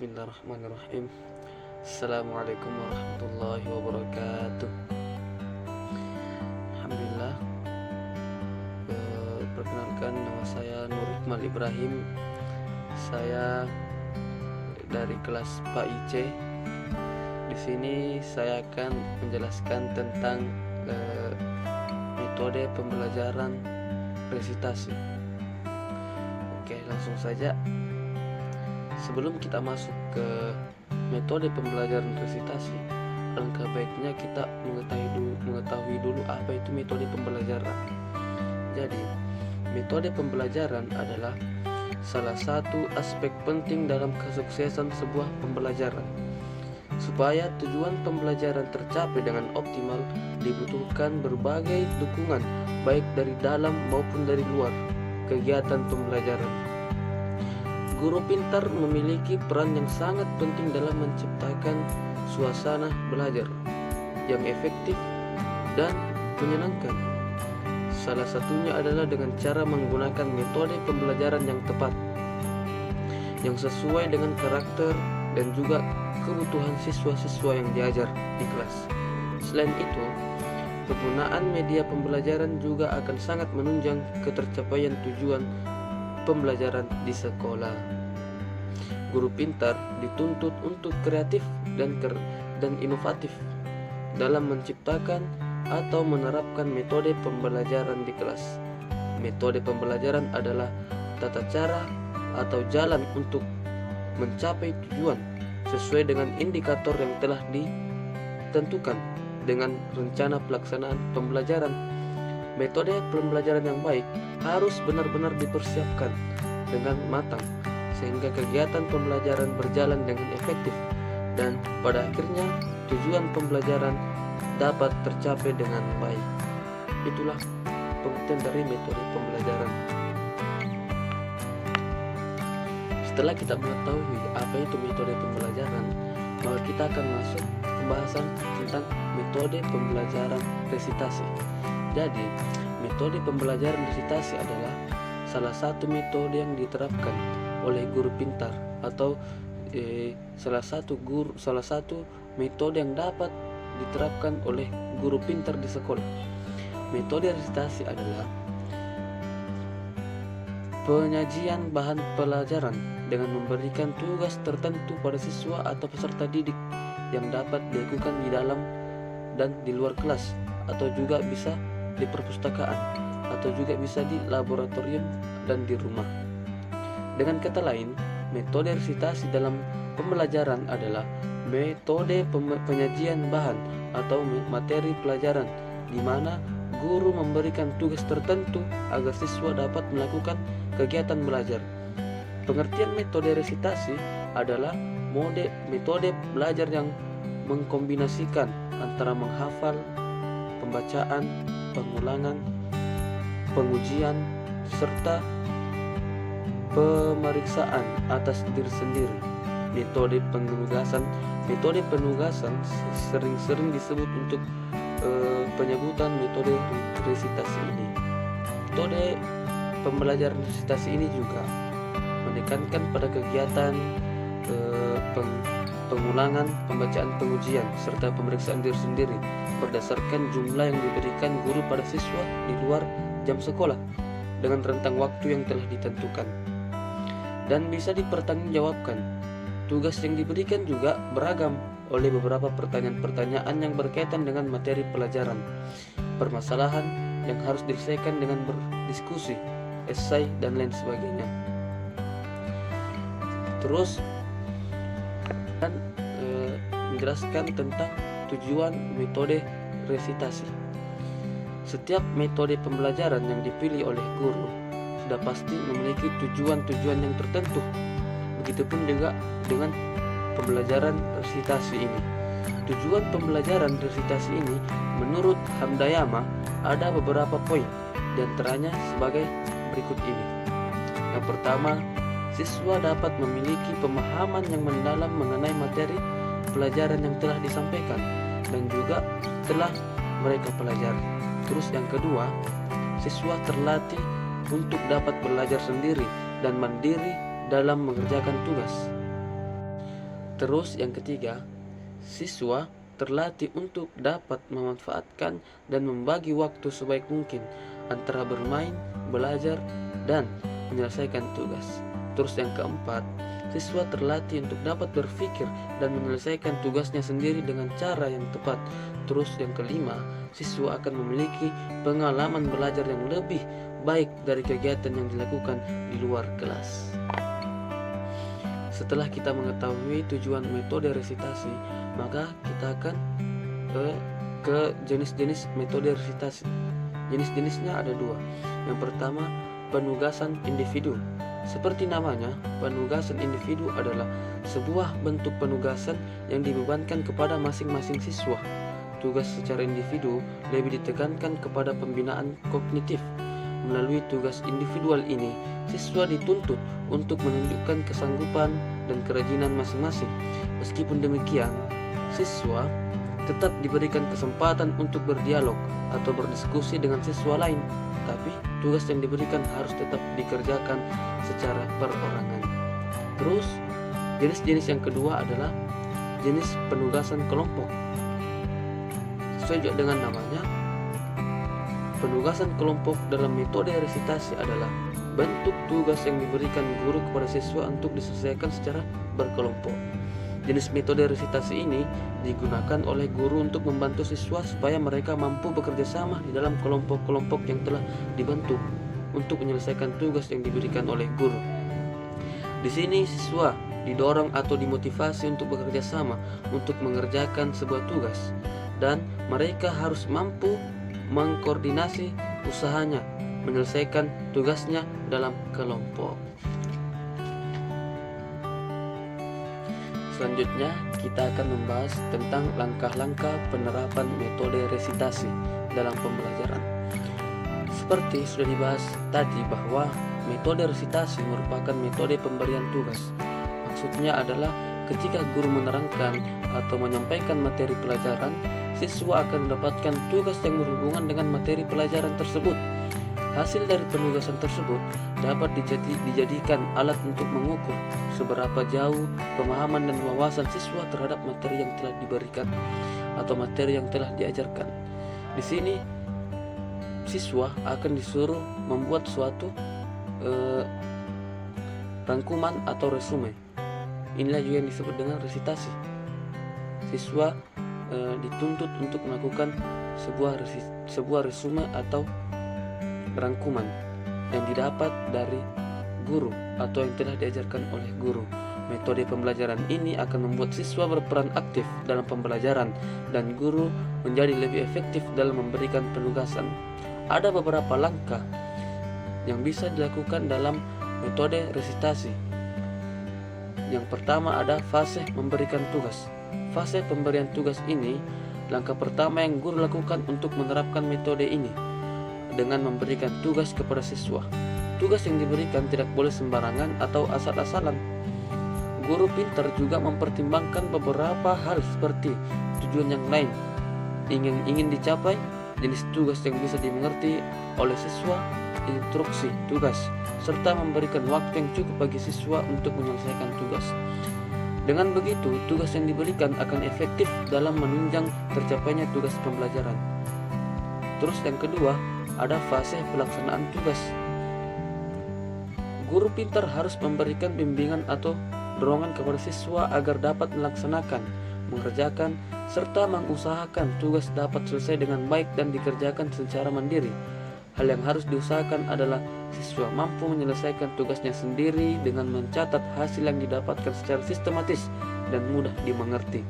Bismillahirrahmanirrahim. Assalamualaikum warahmatullahi wabarakatuh. Alhamdulillah. Perkenalkan, nama saya Nur Iqmal Ibrahim. Saya dari kelas PAIC. Di sini saya akan menjelaskan tentang metode pembelajaran resitasi. Oke, langsung saja. Sebelum kita masuk ke metode pembelajaran resitasi, alangkah baiknya kita mengetahui dulu apa itu metode pembelajaran. Jadi, metode pembelajaran adalah salah satu aspek penting dalam kesuksesan sebuah pembelajaran. Supaya tujuan pembelajaran tercapai dengan optimal, dibutuhkan berbagai dukungan, baik dari dalam maupun dari luar kegiatan pembelajaran. Guru pintar memiliki peran yang sangat penting dalam menciptakan suasana belajar yang efektif dan menyenangkan. Salah satunya adalah dengan cara menggunakan metode pembelajaran yang tepat, yang sesuai dengan karakter dan juga kebutuhan siswa-siswa yang diajar di kelas. Selain itu, penggunaan media pembelajaran juga akan sangat menunjang ketercapaian tujuan pembelajaran di sekolah. Guru pintar dituntut untuk kreatif dan inovatif dalam menciptakan atau menerapkan metode pembelajaran di kelas. Metode pembelajaran adalah tata cara atau jalan untuk mencapai tujuan sesuai dengan indikator yang telah ditentukan dengan rencana pelaksanaan pembelajaran. Metode pembelajaran yang baik harus benar-benar dipersiapkan dengan matang sehingga kegiatan pembelajaran berjalan dengan efektif dan pada akhirnya tujuan pembelajaran dapat tercapai dengan baik. Itulah pengertian dari metode pembelajaran. Setelah kita mengetahui apa itu metode pembelajaran, maka kita akan masuk pembahasan tentang metode pembelajaran resitasi. Jadi, metode pembelajaran resitasi adalah salah satu metode yang diterapkan oleh guru pintar atau salah satu metode yang dapat diterapkan oleh guru pintar di sekolah. Metode resitasi adalah penyajian bahan pelajaran dengan memberikan tugas tertentu pada siswa atau peserta didik yang dapat dilakukan di dalam dan di luar kelas, atau juga bisa di perpustakaan, atau juga bisa di laboratorium dan di rumah. Dengan kata lain, metode resitasi dalam pembelajaran adalah metode penyajian bahan atau materi pelajaran di mana guru memberikan tugas tertentu agar siswa dapat melakukan kegiatan belajar. Pengertian metode resitasi adalah metode belajar yang mengkombinasikan antara menghafal, pembacaan, pengulangan, pengujian, serta pemeriksaan atas diri sendiri. Metode penugasan sering disebut untuk penyebutan metode resitasi ini. Metode pembelajaran resitasi ini juga menekankan pada kegiatan pengulangan, pembacaan, pengujian, serta pemeriksaan diri sendiri berdasarkan jumlah yang diberikan guru pada siswa di luar jam sekolah dengan rentang waktu yang telah ditentukan dan bisa dipertanggungjawabkan. Tugas yang diberikan juga beragam oleh beberapa pertanyaan-pertanyaan yang berkaitan dengan materi pelajaran, permasalahan yang harus diselesaikan dengan berdiskusi, esai, dan lain sebagainya. Terus menjelaskan tentang tujuan metode resitasi. Setiap metode pembelajaran yang dipilih oleh guru sudah pasti memiliki tujuan-tujuan yang tertentu. Begitupun juga dengan pembelajaran resitasi ini. Tujuan pembelajaran resitasi ini menurut Hamdayama ada beberapa poin, di antaranya sebagai berikut ini. Yang pertama, siswa dapat memiliki pemahaman yang mendalam mengenai materi pelajaran yang telah disampaikan dan juga telah mereka pelajari. Terus yang kedua, siswa terlatih untuk dapat belajar sendiri dan mandiri dalam mengerjakan tugas. Terus yang ketiga, siswa terlatih untuk dapat memanfaatkan dan membagi waktu sebaik mungkin antara bermain, belajar, dan menyelesaikan tugas. Terus yang keempat, siswa terlatih untuk dapat berpikir dan menyelesaikan tugasnya sendiri dengan cara yang tepat. Terus yang kelima, siswa akan memiliki pengalaman belajar yang lebih baik dari kegiatan yang dilakukan di luar kelas. Setelah kita mengetahui tujuan metode resitasi, maka kita akan ke jenis-jenis metode resitasi. Jenis-jenisnya ada dua. Yang pertama, penugasan individu. Seperti namanya, penugasan individu adalah sebuah bentuk penugasan yang dibebankan kepada masing-masing siswa. Tugas secara individu lebih ditekankan kepada pembinaan kognitif. Melalui tugas individual ini, siswa dituntut untuk menunjukkan kesanggupan dan kerajinan masing-masing. Meskipun demikian, siswa tetap diberikan kesempatan untuk berdialog atau berdiskusi dengan siswa lain, tapi tugas yang diberikan harus tetap dikerjakan secara perorangan. Terus, jenis-jenis yang kedua adalah jenis penugasan kelompok. Sesuai juga dengan namanya, penugasan kelompok dalam metode resitasi adalah bentuk tugas yang diberikan guru kepada siswa untuk diselesaikan secara berkelompok. Jenis metode resitasi ini digunakan oleh guru untuk membantu siswa supaya mereka mampu bekerja sama di dalam kelompok-kelompok yang telah dibentuk untuk menyelesaikan tugas yang diberikan oleh guru. Di sini siswa didorong atau dimotivasi untuk bekerja sama untuk mengerjakan sebuah tugas, dan mereka harus mampu mengkoordinasi usahanya menyelesaikan tugasnya dalam kelompok. Selanjutnya, kita akan membahas tentang langkah-langkah penerapan metode resitasi dalam pembelajaran. Seperti sudah dibahas tadi bahwa metode resitasi merupakan metode pemberian tugas. Maksudnya adalah ketika guru menerangkan atau menyampaikan materi pelajaran, siswa akan mendapatkan tugas yang berhubungan dengan materi pelajaran tersebut. Hasil dari penugasan tersebut dapat dijadikan alat untuk mengukur seberapa jauh pemahaman dan wawasan siswa terhadap materi yang telah diberikan atau materi yang telah diajarkan. Di sini siswa akan disuruh membuat suatu rangkuman atau resume. Inilah juga yang disebut dengan resitasi. Siswa dituntut untuk melakukan sebuah resume atau rangkuman yang didapat dari guru atau yang telah diajarkan oleh guru. Metode pembelajaran ini akan membuat siswa berperan aktif dalam pembelajaran dan guru menjadi lebih efektif dalam memberikan penugasan. Ada beberapa langkah yang bisa dilakukan dalam metode resitasi. Yang pertama ada fase memberikan tugas. Fase pemberian tugas ini, langkah pertama yang guru lakukan untuk menerapkan metode ini dengan memberikan tugas kepada siswa. Tugas yang diberikan tidak boleh sembarangan atau asal-asalan. Guru pintar juga mempertimbangkan beberapa hal seperti tujuan yang lain, ingin dicapai, jenis tugas yang bisa dimengerti oleh siswa, instruksi tugas, serta memberikan waktu yang cukup bagi siswa untuk menyelesaikan tugas. Dengan begitu, tugas yang diberikan akan efektif dalam menunjang tercapainya tugas pembelajaran. Terus yang kedua, ada fase pelaksanaan tugas. Guru pintar harus memberikan bimbingan atau dorongan kepada siswa agar dapat melaksanakan, mengerjakan, serta mengusahakan tugas dapat selesai dengan baik dan dikerjakan secara mandiri. Hal yang harus diusahakan adalah siswa mampu menyelesaikan tugasnya sendiri dengan mencatat hasil yang didapatkan secara sistematis dan mudah dimengerti.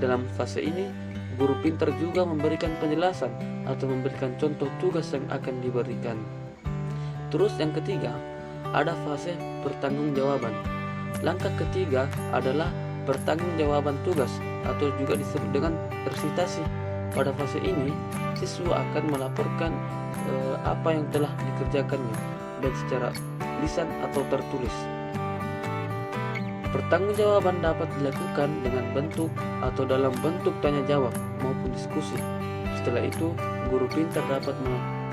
Dalam fase ini, guru pintar juga memberikan penjelasan atau memberikan contoh tugas yang akan diberikan. Terus yang ketiga, ada fase pertanggungjawaban. Langkah ketiga adalah pertanggungjawaban tugas atau juga disebut dengan resitasi. Pada fase ini, siswa akan melaporkan apa yang telah dikerjakannya, baik secara lisan atau tertulis. Pertanggungjawaban dapat dilakukan dengan bentuk atau dalam bentuk tanya jawab maupun diskusi. Setelah itu, guru pintar dapat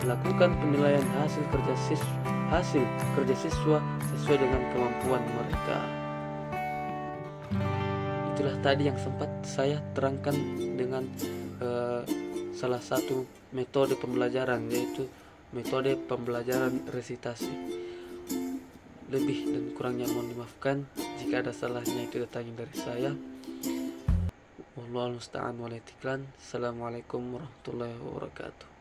melakukan penilaian hasil kerja siswa sesuai dengan kemampuan mereka. itulah tadi yang sempat saya terangkan dengan salah satu metode pembelajaran, yaitu metode pembelajaran resitasi. Lebih dan kurangnya mohon dimaafkan. Jika ada salahnya itu datangnya dari saya. Wallahu musta'an wal itiklan. Assalamualaikum warahmatullahi wabarakatuh.